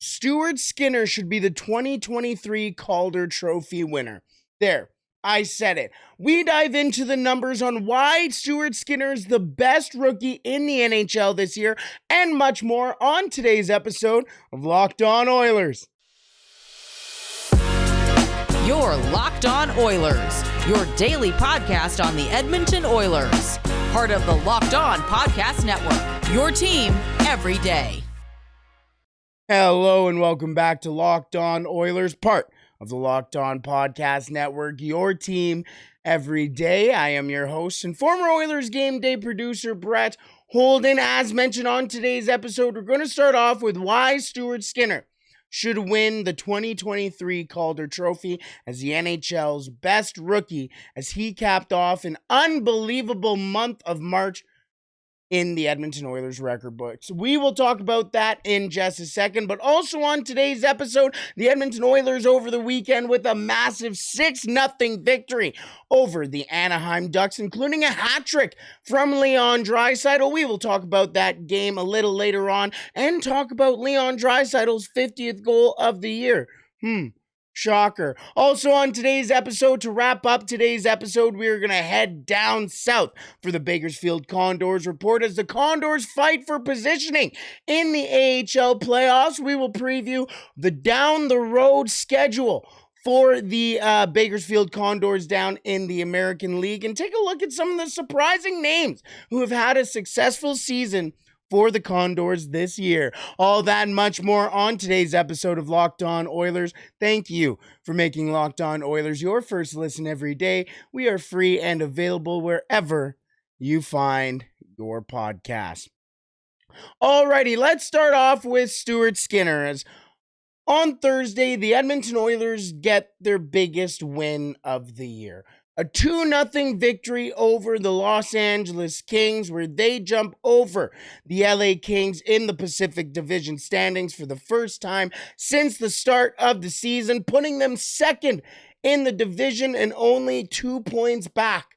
Stuart Skinner should be the 2023 Calder Trophy winner. There, I said it. We dive into the numbers on why Stuart Skinner is the best rookie in the NHL this year and much more on today's episode of Locked On Oilers. You're Locked On Oilers, your daily podcast on the Edmonton Oilers. Part of the Locked On Podcast Network, your team every day. Hello and welcome back to Locked On Oilers, part of the Locked On Podcast Network, your team every day. I am your host and former Oilers game day producer, Brett Holden. As mentioned on today's episode, we're going to start off with why Stuart Skinner should win the 2023 Calder Trophy as the NHL's best rookie as he capped off an unbelievable month of March in the Edmonton Oilers record books. We will talk about that in just a second, but also on today's episode, the Edmonton Oilers over the weekend with a massive 6-0 victory over the Anaheim Ducks, including a hat trick from Leon Draisaitl. We will talk about that game a little later on and talk about Leon Draisaitl's 50th goal of the year. Shocker. Also on today's episode, to wrap up today's episode, we are going to head down south for the Bakersfield Condors report as the Condors fight for positioning in the AHL playoffs. We will preview the down-the-road schedule for the Bakersfield Condors down in the American League and take a look at some of the surprising names who have had a successful season for the Condors this year. All that and much more on today's episode of Locked On Oilers. Thank you for making Locked On Oilers your first listen every day. We are free and available wherever you find your podcast. Alrighty, let's start off with Stuart Skinner. As on Thursday, the Edmonton Oilers get their biggest win of the year. A 2-0 victory over the Los Angeles Kings, where they jump over the LA Kings in the Pacific Division standings for the first time since the start of the season, putting them second in the division and only 2 points back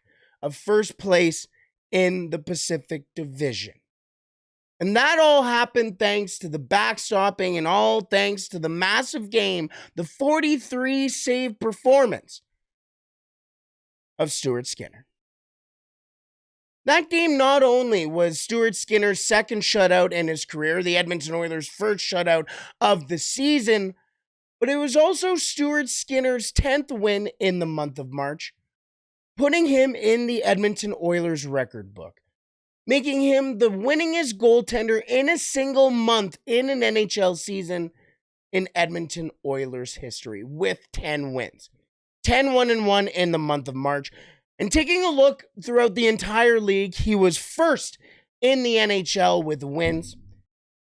of first place in the Pacific Division. And that all happened thanks to the backstopping and all thanks to the massive game, the 43 save performance of Stuart Skinner. That game not only was Stuart Skinner's second shutout in his career, the Edmonton Oilers' first shutout of the season, but it was also Stuart Skinner's 10th win in the month of March, putting him in the Edmonton Oilers record book, making him the winningest goaltender in a single month in an NHL season in Edmonton Oilers history with 10 wins. 10-1-1 in the month of March. And taking a look throughout the entire league, he was first in the NHL with wins,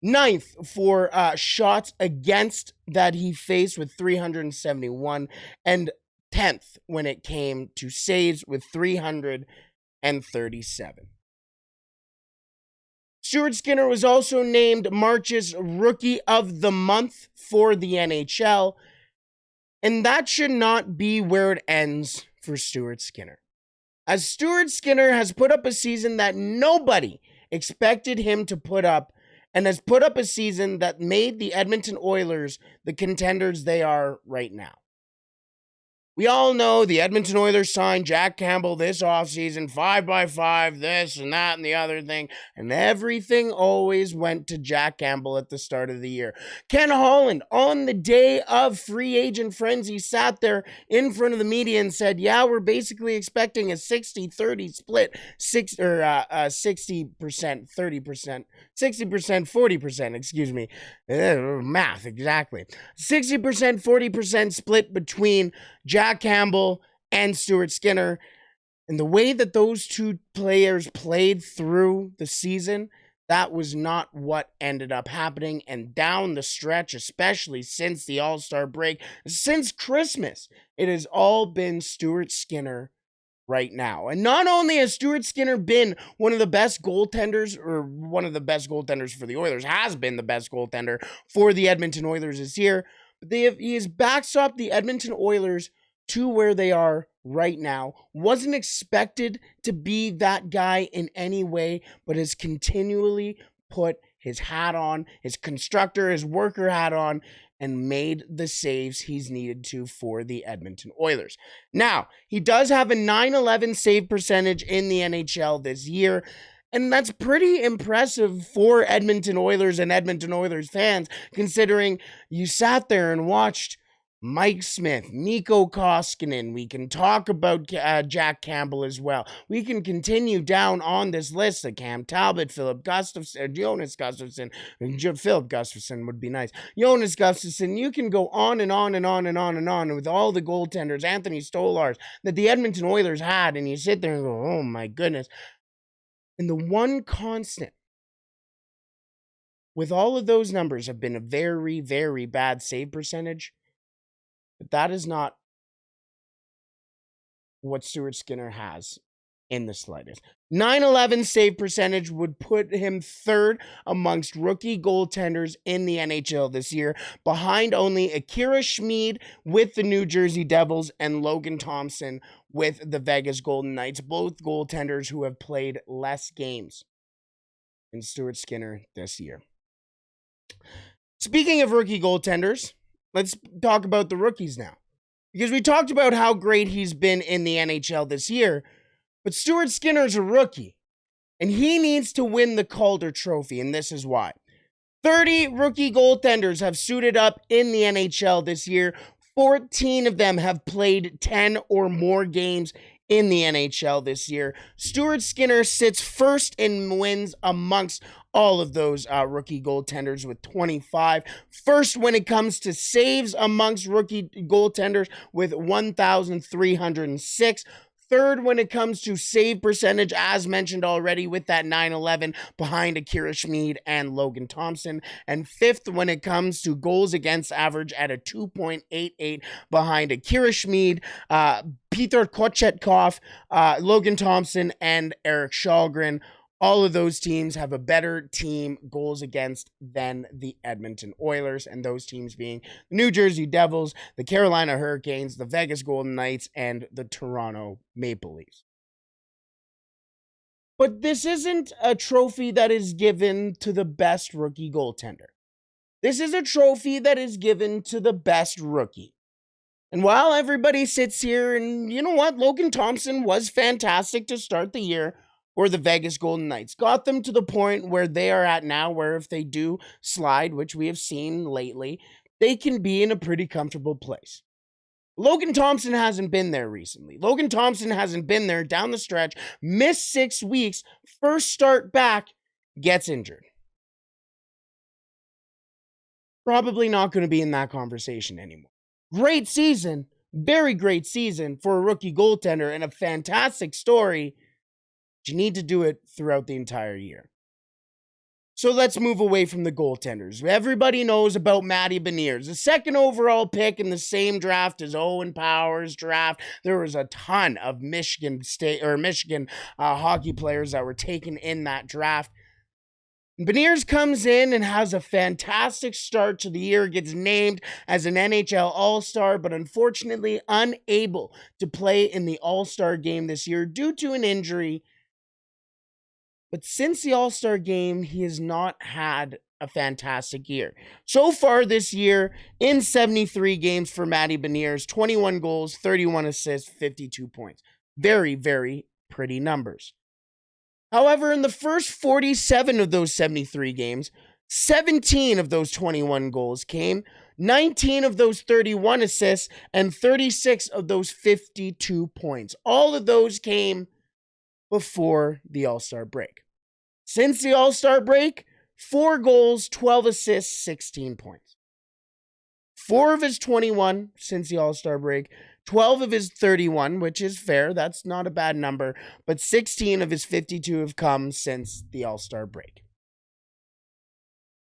9th for shots against that he faced with 371, and 10th when it came to saves with 337. Stuart Skinner was also named March's Rookie of the Month for the NHL, and that should not be where it ends for Stuart Skinner, as Stuart Skinner has put up a season that nobody expected him to put up, and has put up a season that made the Edmonton Oilers the contenders they are right now. We all know the Edmonton Oilers signed Jack Campbell this offseason, 5x5, this and that and the other thing, and everything always went to Jack Campbell at the start of the year. Ken Holland, on the day of free agent frenzy, sat there in front of the media and said, yeah, we're basically expecting a 60-30 split, 60%, 30%, 60%, 40%, excuse me, math, exactly. 60%, 40% split between Jack Campbell and Stuart Skinner. And the way that those two players played through the season, that was not what ended up happening. And down the stretch, especially since the All-Star break, since Christmas, it has all been Stuart Skinner right now. And not only has Stuart Skinner been one of the best goaltenders, or one of the best goaltenders for the Oilers, has been the best goaltender for the Edmonton Oilers this year, but he has backstopped the Edmonton Oilers to where they are right now. Wasn't expected to be that guy in any way, but has continually put his hat on, his constructor, his worker hat on, and made the saves he's needed to for the Edmonton Oilers. Now, he does have a .911 save percentage in the NHL this year, and that's pretty impressive for Edmonton Oilers and Edmonton Oilers fans, considering you sat there and watched Mike Smith, Mikko Koskinen. We can talk about Jack Campbell as well. We can continue down on this list of Cam Talbot, Philip Gustafsson, Jonas Gustafsson. Philip Gustafsson would be nice. Jonas Gustafsson. You can go on and on and on and on and on with all the goaltenders, Anthony Stolars, that the Edmonton Oilers had, and you sit there and go, oh my goodness. And the one constant with all of those numbers have been a very, very bad save percentage. But that is not what Stuart Skinner has in the slightest. .911 save percentage would put him third amongst rookie goaltenders in the NHL this year, behind only Akira Schmid with the New Jersey Devils and Logan Thompson with the Vegas Golden Knights, both goaltenders who have played less games than Stuart Skinner this year. Speaking of rookie goaltenders, let's talk about the rookies now. Because we talked about how great he's been in the NHL this year, but Stuart Skinner's a rookie, and he needs to win the Calder Trophy, and this is why. 30 rookie goaltenders have suited up in the NHL this year. 14 of them have played 10 or more games in the NHL this year. Stuart Skinner sits first in wins amongst all of those rookie goaltenders with 25. First when it comes to saves amongst rookie goaltenders with 1,306. Third when it comes to save percentage, as mentioned already, with that .911 behind Akira Schmid and Logan Thompson. And fifth when it comes to goals against average at a 2.88 behind Akira Schmid, Peter Kochetkov, Logan Thompson, and Eric Kallgren. All of those teams have a better team goals against than the Edmonton Oilers, and those teams being the New Jersey Devils, the Carolina Hurricanes, the Vegas Golden Knights, and the Toronto Maple Leafs. But this isn't a trophy that is given to the best rookie goaltender. This is a trophy that is given to the best rookie. And while everybody sits here, and you know what, Logan Thompson was fantastic to start the year, or the Vegas Golden Knights. Got them to the point where they are at now, where if they do slide, which we have seen lately, they can be in a pretty comfortable place. Logan Thompson hasn't been there recently. Logan Thompson hasn't been there down the stretch, missed 6 weeks, first start back, gets injured. Probably not going to be in that conversation anymore. Great season, very great season for a rookie goaltender and a fantastic story. You need to do it throughout the entire year. So let's move away from the goaltenders. Everybody knows about Matty Beniers, the second overall pick in the same draft as Owen Power's draft. There was a ton of Michigan hockey players that were taken in that draft. Beniers comes in and has a fantastic start to the year, gets named as an NHL All-Star, but unfortunately unable to play in the All-Star game this year due to an injury. But since the All-Star game, he has not had a fantastic year. So far this year, in 73 games for Matty Beniers, 21 goals, 31 assists, 52 points. Very, very pretty numbers. However, in the first 47 of those 73 games, 17 of those 21 goals came, 19 of those 31 assists, and 36 of those 52 points. All of those came before the All-Star break. Since the All-Star break, 4 goals, 12 assists, 16 points. 4 of his 21 since the All-Star break, 12 of his 31, which is fair, that's not a bad number, but 16 of his 52 have come since the All-Star break.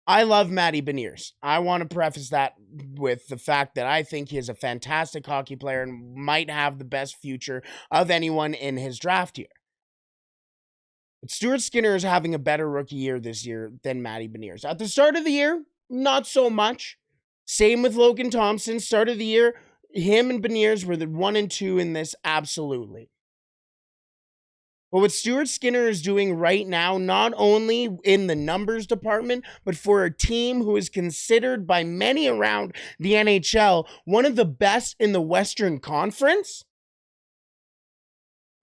I love Matty Beniers. I want to preface that with the fact that I think he is a fantastic hockey player and might have the best future of anyone in his draft year. But Stuart Skinner is having a better rookie year this year than Matty Beniers. At the start of the year, not so much. Same with Logan Thompson. Start of the year, him and Beniers were the 1 and 2 in this, absolutely. But what Stuart Skinner is doing right now, not only in the numbers department, but for a team who is considered by many around the NHL one of the best in the Western Conference,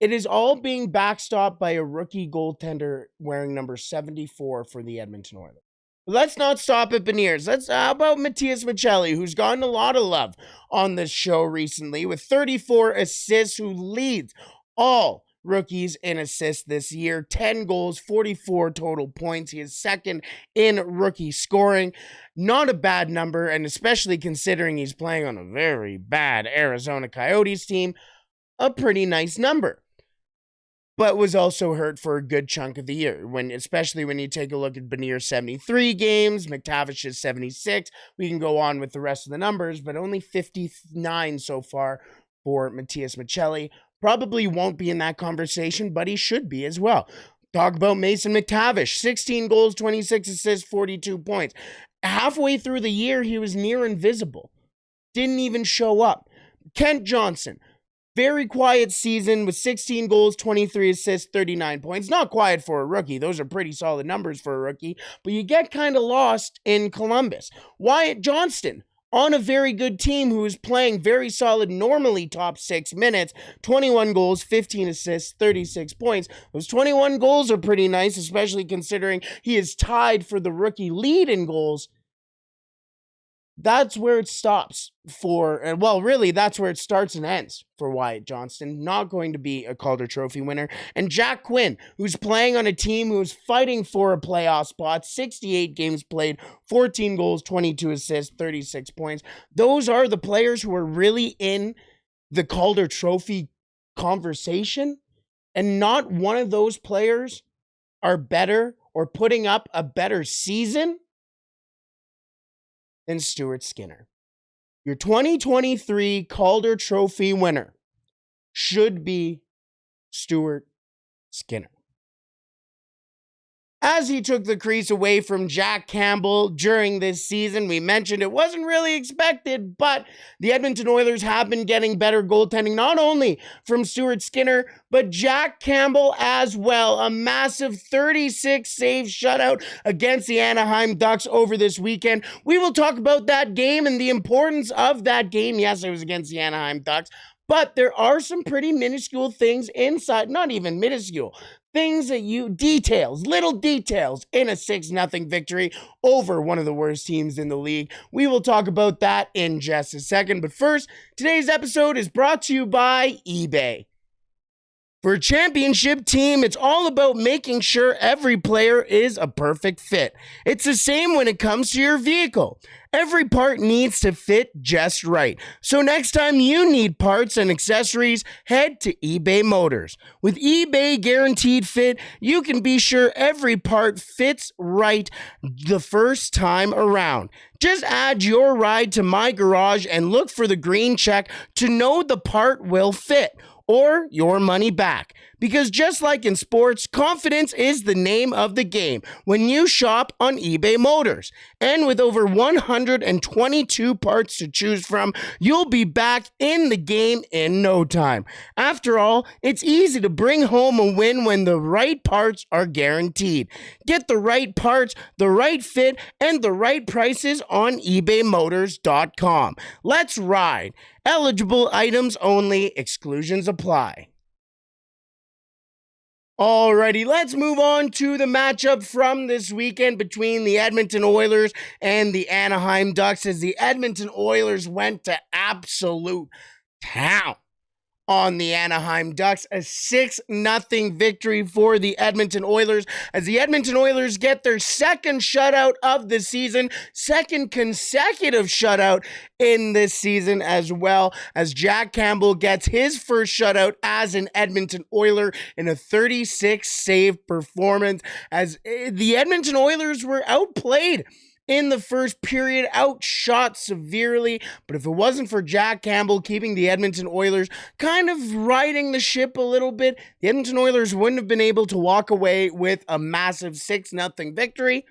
it is all being backstopped by a rookie goaltender wearing number 74 for the Edmonton Oilers. Let's not stop at Beniers. How about Matias Maccelli, who's gotten a lot of love on this show recently with 34 assists, who leads all rookies in assists this year. 10 goals, 44 total points. He is second in rookie scoring. Not a bad number, and especially considering he's playing on a very bad Arizona Coyotes team, a pretty nice number. But was also hurt for a good chunk of the year, especially when you take a look at Benier's 73 games, McTavish's 76. We can go on with the rest of the numbers, but only 59 so far for Matias Maccelli. Probably won't be in that conversation, but he should be as well. Talk about Mason McTavish, 16 goals, 26 assists, 42 points. Halfway through the year, he was near invisible. Didn't even show up. Kent Johnson, very quiet season with 16 goals, 23 assists, 39 points. Not quiet for a rookie. Those are pretty solid numbers for a rookie, but you get kind of lost in Columbus. Wyatt Johnston, on a very good team who is playing very solid, normally top 6 minutes, 21 goals, 15 assists, 36 points. Those 21 goals are pretty nice, especially considering he is tied for the rookie lead in goals. That's where it stops that's where it starts and ends for Wyatt Johnston. Not going to be a Calder Trophy winner. And Jack Quinn, who's playing on a team who's fighting for a playoff spot, 68 games played, 14 goals, 22 assists, 36 points. Those are the players who are really in the Calder Trophy conversation. And not one of those players are better or putting up a better season than Stuart Skinner. Your 2023 Calder Trophy winner should be Stuart Skinner. As he took the crease away from Jack Campbell during this season, we mentioned it wasn't really expected, but the Edmonton Oilers have been getting better goaltending, not only from Stuart Skinner, but Jack Campbell as well. A massive 36-save shutout against the Anaheim Ducks over this weekend. We will talk about that game and the importance of that game. Yes, it was against the Anaheim Ducks, but there are some pretty minuscule things inside, not even minuscule, things that little details in a 6-0 victory over one of the worst teams in the league. We will talk about that in just a second. But first, today's episode is brought to you by eBay. For a championship team, it's all about making sure every player is a perfect fit. It's the same when it comes to your vehicle. Every part needs to fit just right. So next time you need parts and accessories, head to eBay Motors. With eBay Guaranteed Fit, you can be sure every part fits right the first time around. Just add your ride to My Garage and look for the green check to know the part will fit, or your money back. Because just like in sports, confidence is the name of the game when you shop on eBay Motors. And with over 122 parts to choose from, you'll be back in the game in no time. After all, it's easy to bring home a win when the right parts are guaranteed. Get the right parts, the right fit, and the right prices on ebaymotors.com. Let's ride. Eligible items only. Exclusions apply. Alrighty, let's move on to the matchup from this weekend between the Edmonton Oilers and the Anaheim Ducks, as the Edmonton Oilers went to absolute town on the Anaheim Ducks. A 6-0 victory for the Edmonton Oilers, as the Edmonton Oilers get their second shutout of the season, second consecutive shutout in this season, as well as Jack Campbell gets his first shutout as an Edmonton Oiler in a 36-save performance, as the Edmonton Oilers were outplayed in the first period, outshot severely. But if it wasn't for Jack Campbell keeping the Edmonton Oilers kind of riding the ship a little bit, the Edmonton Oilers wouldn't have been able to walk away with a massive 6-0 victory.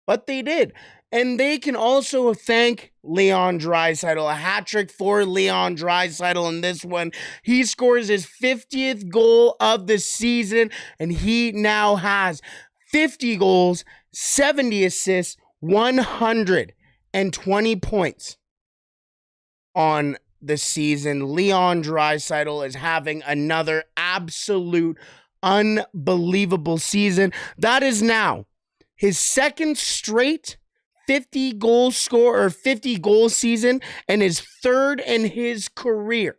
But they did. And they can also thank Leon Draisaitl. A hat trick for Leon Draisaitl in this one. He scores his 50th goal of the season, and he now has 50 goals, 70 assists, 120 points on the season. Leon Draisaitl is having another absolute unbelievable season. That is now his second straight 50 goal season, and his third in his career.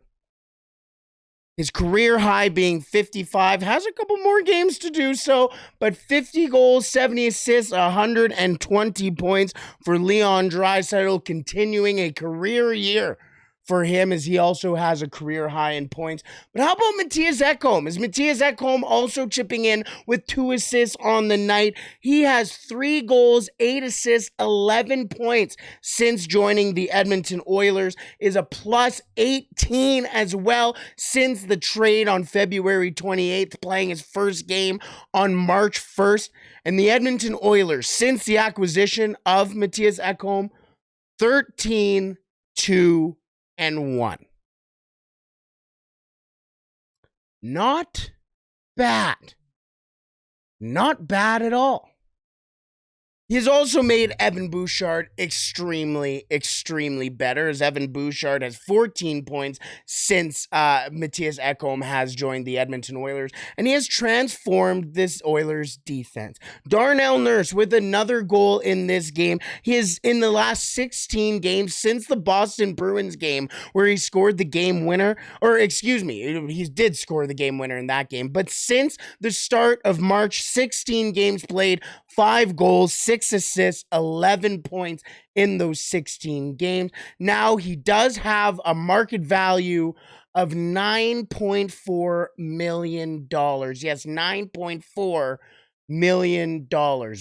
His career high being 55, has a couple more games to do so, but 50 goals, 70 assists, 120 points for Leon Draisaitl, continuing a career year for him, as he also has a career high in points. But how about Mattias Ekholm? Is Mattias Ekholm also chipping in with 2 assists on the night? He has 3 goals, 8 assists, 11 points since joining the Edmonton Oilers, is a plus 18 as well since the trade on February 28th, playing his first game on March 1st. And the Edmonton Oilers, since the acquisition of Mattias Ekholm, 13-2-1. Not bad. Not bad at all. He has also made Evan Bouchard extremely, extremely better, as Evan Bouchard has 14 points since Mattias Ekholm has joined the Edmonton Oilers, and he has transformed this Oilers defense. Darnell Nurse with another goal in this game. He is in the last 16 games since the Boston Bruins game, where he scored the game winner, he did score the game winner in that game, but since the start of March, 16 games played, 5 goals, 6 assists, 11 points in those 16 games. Now he does have a market value of $9.4 million. Yes, $9.4 million.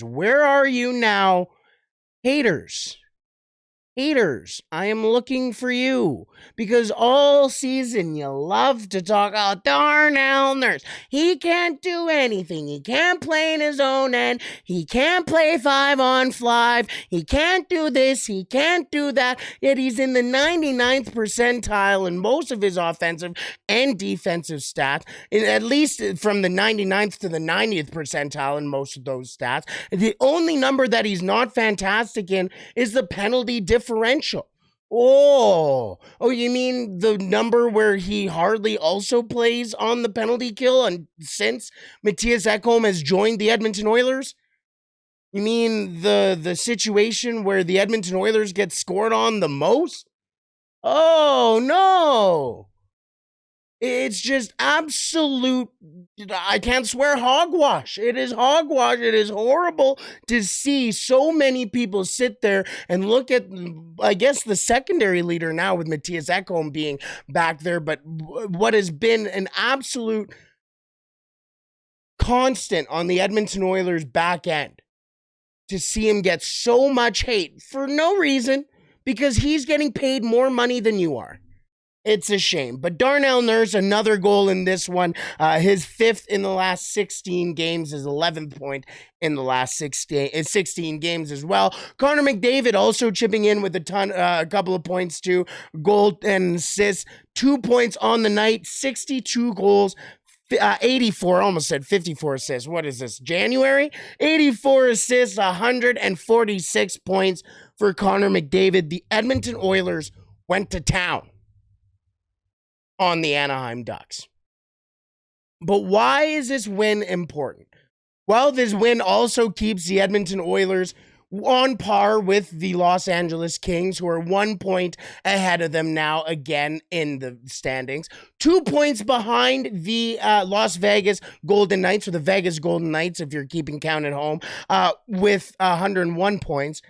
Where are you now, haters? Haters, I am looking for you, because all season you love to talk about Darnell Nurse. He can't do anything. He can't play in his own end. He can't play 5-on-5. He can't do this. He can't do that. Yet he's in the 99th percentile in most of his offensive and defensive stats, at least from the 99th to the 90th percentile in most of those stats. The only number that he's not fantastic in is the penalty differential. Oh, you mean the number where he hardly also plays on the penalty kill and since Mattias Ekholm has joined the Edmonton Oilers? You mean the situation where the Edmonton Oilers get scored on the most? Oh, no. It's just absolute, I can't swear, hogwash. It is hogwash. It is horrible to see so many people sit there and look at, I guess, the secondary leader now with Mattias Ekholm being back there, but what has been an absolute constant on the Edmonton Oilers back end, to see him get so much hate for no reason, because he's getting paid more money than you are. It's a shame. But Darnell Nurse, another goal in this one. His 5th in the last 16 games, his 11th point in the last 16 games as well. Connor McDavid also chipping in with a couple of points too. Goal and assists, 2 points on the night, 62 goals. 84, almost said 54 assists. What is this, January? 84 assists, 146 points for Connor McDavid. The Edmonton Oilers went to town on the Anaheim Ducks. But why is this win important? Well, this win also keeps the Edmonton Oilers on par with the Los Angeles Kings, who are 1 point ahead of them now again in the standings. 2 points behind the Las Vegas Golden Knights, or the Vegas Golden Knights, if you're keeping count at home, with 101 points.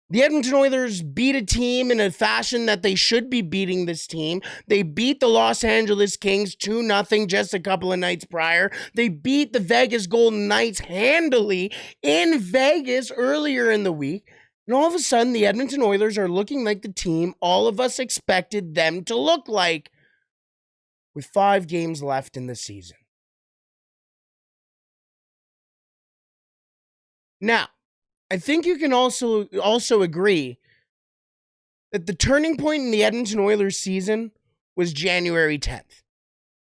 The Edmonton Oilers beat a team in a fashion that they should be beating this team. They beat the Los Angeles Kings 2-0 just a couple of nights prior. They beat the Vegas Golden Knights handily in Vegas earlier in the week. And all of a sudden, the Edmonton Oilers are looking like the team all of us expected them to look like, with 5 games left in the season. Now, I think you can also agree that the turning point in the Edmonton Oilers season was January 10th,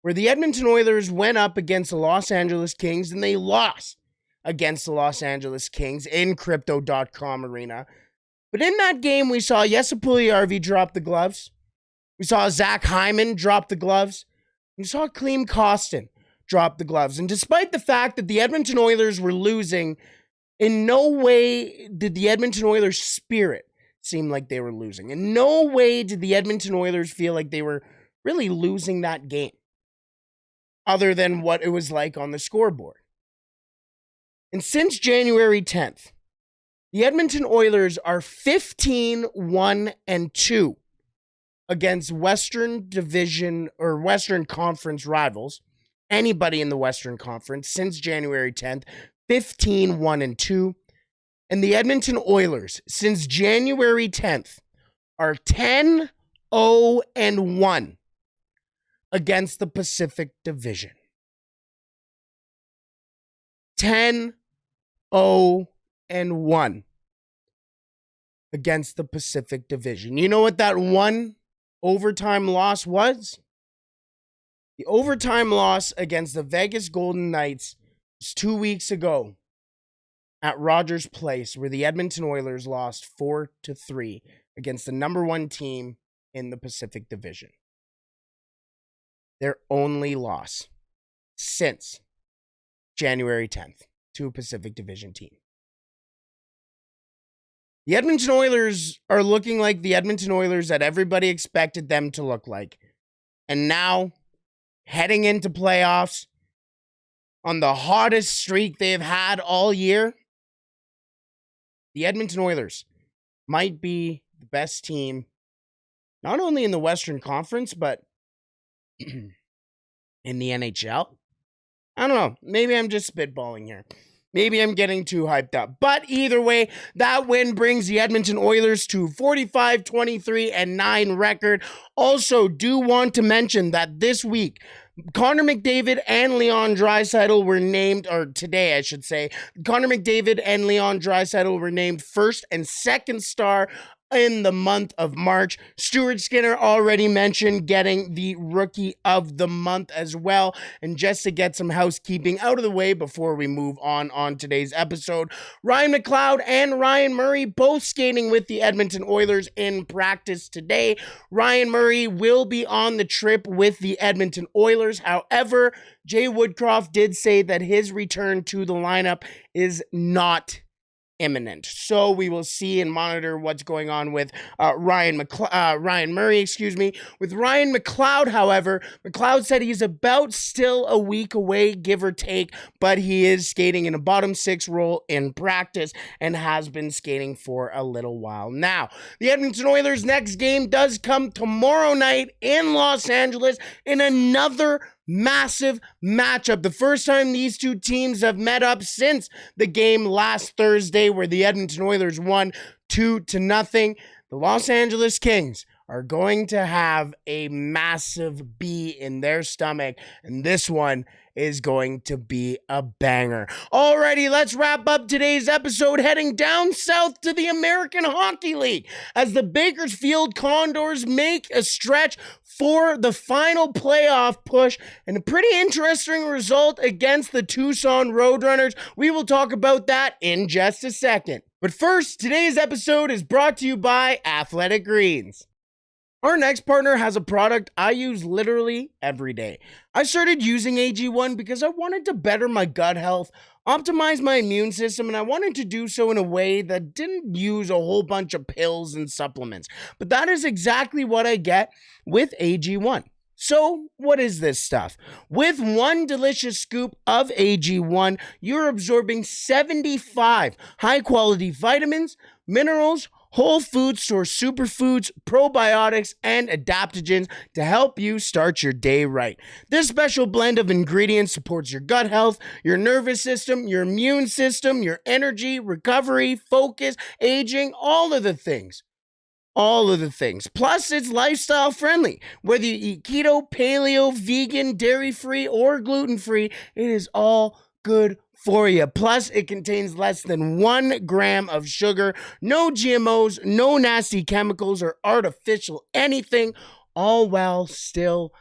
where the Edmonton Oilers went up against the Los Angeles Kings and they lost against the Los Angeles Kings in Crypto.com Arena. But in that game, we saw Jesse Puljujarvi drop the gloves. We saw Zach Hyman drop the gloves. We saw Klim Kostin drop the gloves. And despite the fact that the Edmonton Oilers were losing, in no way did the Edmonton Oilers' spirit seem like they were losing. In no way did the Edmonton Oilers feel like they were really losing that game, other than what it was like on the scoreboard. And since January 10th, the Edmonton Oilers are 15-1-2 against Western Division or Western Conference rivals. Anybody in the Western Conference since January 10th, 15-1-2. And the Edmonton Oilers, since January 10th, are 10-0-1 against the Pacific Division. 10-0-1 against the Pacific Division. You know what that one overtime loss was? The overtime loss against the Vegas Golden Knights was 2 weeks ago at Rogers Place, where the Edmonton Oilers lost 4-3 against the number one team in the Pacific Division. Their only loss since January 10th to a Pacific Division team. The Edmonton Oilers are looking like the Edmonton Oilers that everybody expected them to look like. And now, heading into playoffs, on the hottest streak they've had all year, the Edmonton Oilers might be the best team, not only in the Western Conference, but in the NHL. I don't know. Maybe I'm just spitballing here. Maybe I'm getting too hyped up. But either way, that win brings the Edmonton Oilers to 45-23-9 record. Also, do want to mention that this week, Connor McDavid and Leon Draisaitl were named, or today I should say, Connor McDavid and Leon Draisaitl were named first and second star in the month of March. Stuart Skinner already mentioned getting the Rookie of the Month as well. And just to get some housekeeping out of the way before we move on today's episode, Ryan McLeod and Ryan Murray both skating with the Edmonton Oilers in practice today. Ryan Murray will be on the trip with the Edmonton Oilers. However, Jay Woodcroft did say that his return to the lineup is not imminent. So we will see and monitor what's going on with Ryan Murray. With Ryan McLeod, however, McLeod said he's about still a week away, give or take, but he is skating in a bottom six role in practice and has been skating for a little while now. The Edmonton Oilers' next game does come tomorrow night in Los Angeles in another massive matchup. The first time these two teams have met up since the game last Thursday where the Edmonton Oilers won 2-0. The Los Angeles Kings are going to have a massive bee in their stomach, and this one is going to be a banger. Alrighty, let's wrap up today's episode heading down south to the American Hockey League as the Bakersfield Condors make a stretch for the final playoff push and a pretty interesting result against the Tucson Roadrunners. We will talk about that in just a second. But first, today's episode is brought to you by Athletic Greens. Our next partner has a product I use literally every day. I started using AG1 because I wanted to better my gut health, optimize my immune system, and I wanted to do so in a way that didn't use a whole bunch of pills and supplements. But that is exactly what I get with AG1. So, what is this stuff? With one delicious scoop of AG1, you're absorbing 75 high-quality vitamins, minerals, whole food source superfoods, probiotics, and adaptogens to help you start your day right. This special blend of ingredients supports your gut health, your nervous system, your immune system, your energy, recovery, focus, aging, all of the things. Plus, it's lifestyle friendly. Whether you eat keto, paleo, vegan, dairy-free, or gluten-free, it is all good for you. Plus, it contains less than 1 gram of sugar, no GMOs, no nasty chemicals or artificial anything, all while still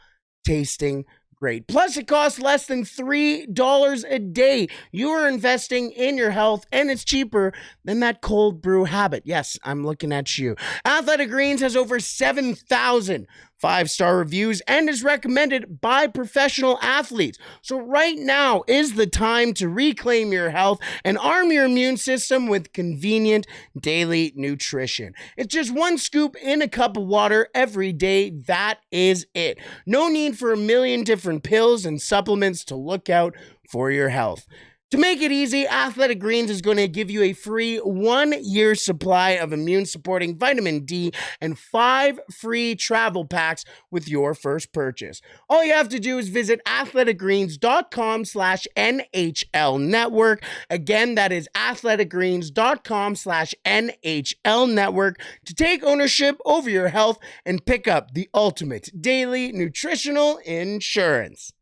tasting great. Plus, it costs less than $3 a day. You are investing in your health, and it's cheaper than that cold brew habit. Yes, I'm looking at you. Athletic Greens has over 7,000 5-star reviews and is recommended by professional athletes. So right now is the time to reclaim your health and arm your immune system with convenient daily nutrition. It's just 1 scoop in a cup of water every day. That is it. No need for a million different pills and supplements to look out for your health. To make it easy, Athletic Greens is going to give you a free 1-year supply of immune-supporting vitamin D and 5 free travel packs with your first purchase. All you have to do is visit athleticgreens.com/NHL Network. Again, that is athleticgreens.com/NHL Network to take ownership over your health and pick up the ultimate daily nutritional insurance.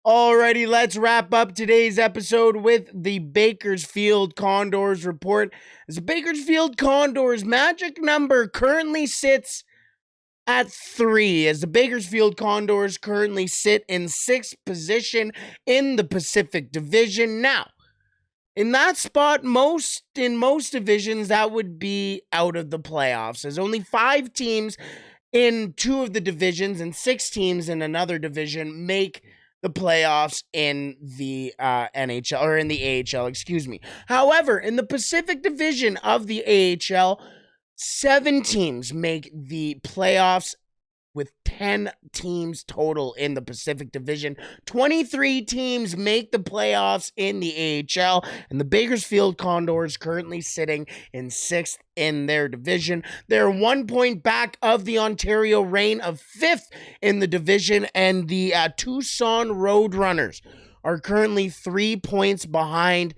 Alrighty, let's wrap up today's episode with the Bakersfield Condors report. As the Bakersfield Condors magic number currently sits at 3, as the Bakersfield Condors currently sit in 6th position in the Pacific Division. Now, in that spot, in most divisions, that would be out of the playoffs, as only 5 teams in 2 of the divisions and 6 teams in another division make the playoffs in the NHL, or in the AHL, excuse me. However, in the Pacific Division of the AHL, 7 teams make the playoffs, with 10 teams total in the Pacific Division. 23 teams make the playoffs in the AHL, and the Bakersfield Condors currently sitting in 6th in their division. They're 1 point back of the Ontario Reign of 5th in the division, and the Tucson Roadrunners are currently 3 points behind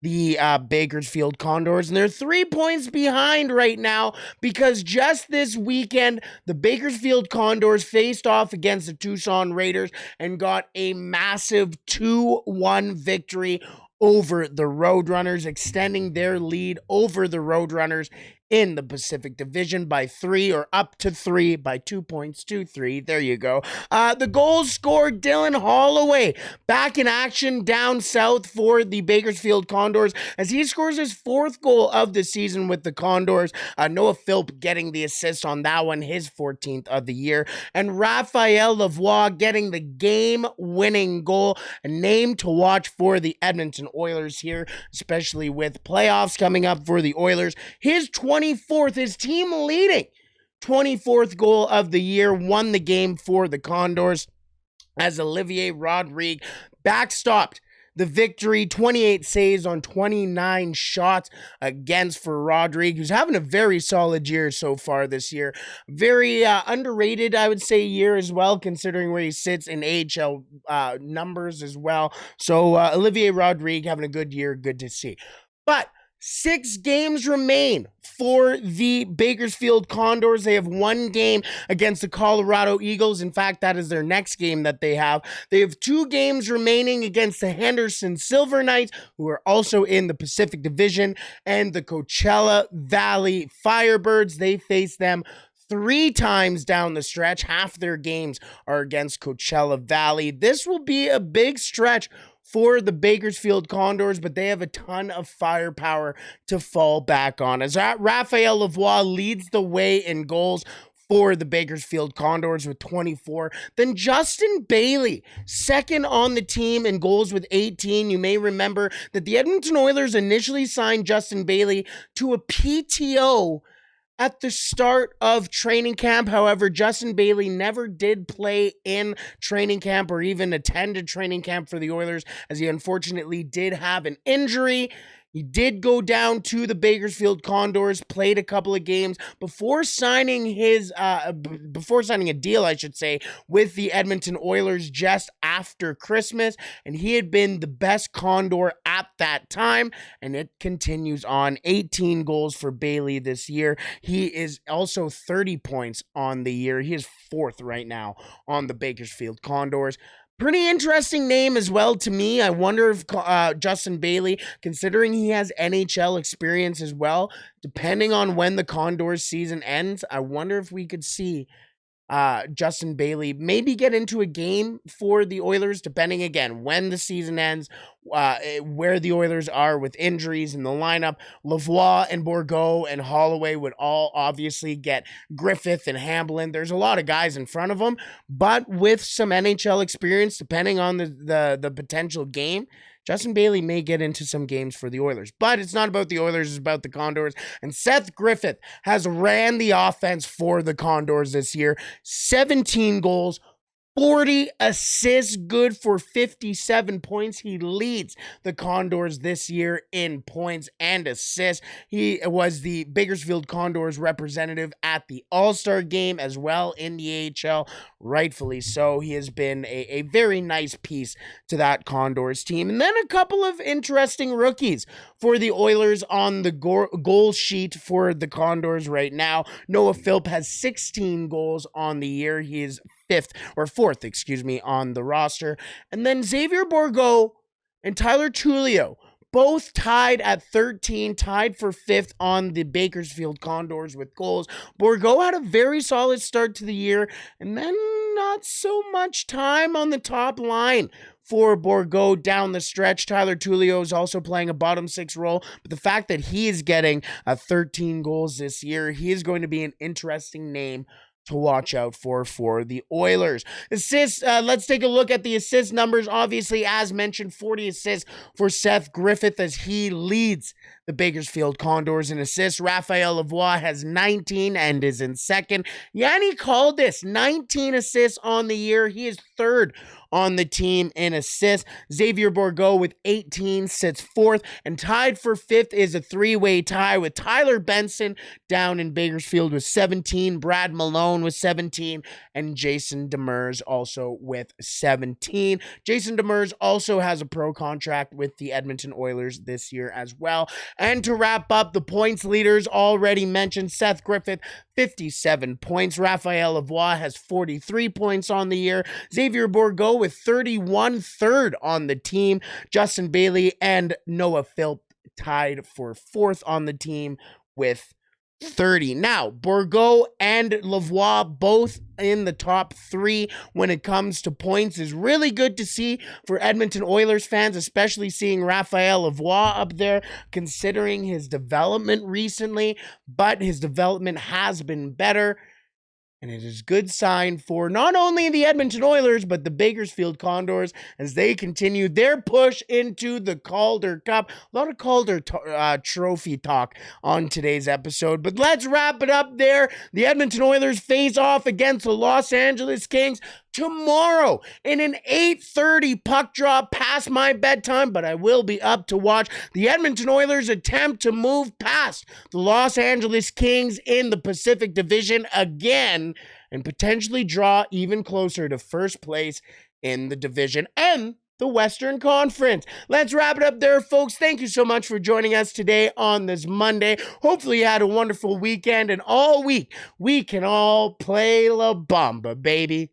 the Bakersfield Condors, and they're 3 points behind right now because just this weekend, the Bakersfield Condors faced off against the Tucson Raiders and got a massive 2-1 victory over the Roadrunners, extending their lead over the Roadrunners in the Pacific Division by 3, or up to 3, by 2 points to 3. There you go. The goals scored, Dylan Holloway back in action down south for the Bakersfield Condors as he scores his 4th goal of the season with the Condors. Noah Philp getting the assist on that one, his 14th of the year. And Raphael Lavoie getting the game-winning goal, a name to watch for the Edmonton Oilers here, especially with playoffs coming up for the Oilers. His 24th, his team leading 24th goal of the year, won the game for the Condors as Olivier Rodrigue backstopped the victory. 28 saves on 29 shots against for Rodrigue, who's having a very solid year so far this year. Very underrated, I would say, year as well, considering where he sits in AHL numbers as well. So Olivier Rodrigue having a good year, good to see. But 6 games remain for the Bakersfield Condors. They have 1 game against the Colorado Eagles. In fact, that is their next game that they have. They have 2 games remaining against the Henderson Silver Knights, who are also in the Pacific Division, and the Coachella Valley Firebirds. They face them 3 times down the stretch. Half their games are against Coachella Valley. This will be a big stretch for the Bakersfield Condors, but they have a ton of firepower to fall back on. As Raphael Lavoie leads the way in goals for the Bakersfield Condors with 24. Then Justin Bailey, second on the team in goals with 18. You may remember that the Edmonton Oilers initially signed Justin Bailey to a PTO at the start of training camp. However, Justin Bailey never did play in training camp or even attended training camp for the Oilers, as he unfortunately did have an injury. He did go down to the Bakersfield Condors, played a couple of games before signing a deal, I should say, with the Edmonton Oilers just after Christmas, and he had been the best Condor at that time, and it continues on. 18 goals for Bailey this year. He is also 30 points on the year. He is fourth right now on the Bakersfield Condors. Pretty interesting name as well to me. I wonder if Justin Bailey, considering he has NHL experience as well, depending on when the Condors season ends, I wonder if we could see Justin Bailey maybe get into a game for the Oilers, depending again when the season ends, where the Oilers are with injuries in the lineup. Lavoie and Bourgault and Holloway would all obviously get Griffith and Hamblin. There's a lot of guys in front of them, but with some NHL experience, depending on the potential game, Justin Bailey may get into some games for the Oilers. But it's not about the Oilers, it's about the Condors. And Seth Griffith has ran the offense for the Condors this year. 17 goals, 40 assists, good for 57 points. He leads the Condors this year in points and assists. He was the Bakersfield Condors representative at the All-Star game as well in the AHL, rightfully so. He has been a very nice piece to that Condors team. And then a couple of interesting rookies for the Oilers on the goal sheet for the Condors right now. Noah Philp has 16 goals on the year. He is fourth on the roster. And then Xavier Bourgault and Tyler Tullio, both tied at 13, tied for fifth on the Bakersfield Condors with goals. Bourgault had a very solid start to the year, and then not so much time on the top line for Bourgault down the stretch. Tyler Tullio is also playing a bottom six role, but the fact that he is getting 13 goals this year, he is going to be an interesting name to watch out for the Oilers. Assists, let's take a look at the assist numbers. Obviously, as mentioned, 40 assists for Seth Griffith as he leads the Bakersfield Condors in assists. Raphael Lavoie has 19 and is in second. Yanni Calder, 19 assists on the year. He is third on the team in assists. Xavier Bourgault with 18 sits fourth, and tied for fifth is a three-way tie with Tyler Benson down in Bakersfield with 17, Brad Malone with 17, and Jason Demers also with 17. Jason Demers also has a pro contract with the Edmonton Oilers this year as well. And to wrap up, the points leaders already mentioned: Seth Griffith, 57 points. Raphael Lavoie has 43 points on the year. Xavier Bourgault with 31, third on the team. Justin Bailey and Noah Philp tied for fourth on the team with 30. Now, Bourgault and Lavoie both in the top three when it comes to points is really good to see for Edmonton Oilers fans, especially seeing Raphael Lavoie up there, considering his development recently, but his development has been better. And it is a good sign for not only the Edmonton Oilers, but the Bakersfield Condors as they continue their push into the Calder Cup. A lot of Calder Trophy talk on today's episode, but let's wrap it up there. The Edmonton Oilers face off against the Los Angeles Kings tomorrow in an 8:30 puck drop past my bedtime, but I will be up to watch the Edmonton Oilers attempt to move past the Los Angeles Kings in the Pacific Division again and potentially draw even closer to first place in the division and the Western Conference. Let's wrap it up there, folks. Thank you so much for joining us today on this Monday. Hopefully you had a wonderful weekend, and all week we can all play La Bamba, baby.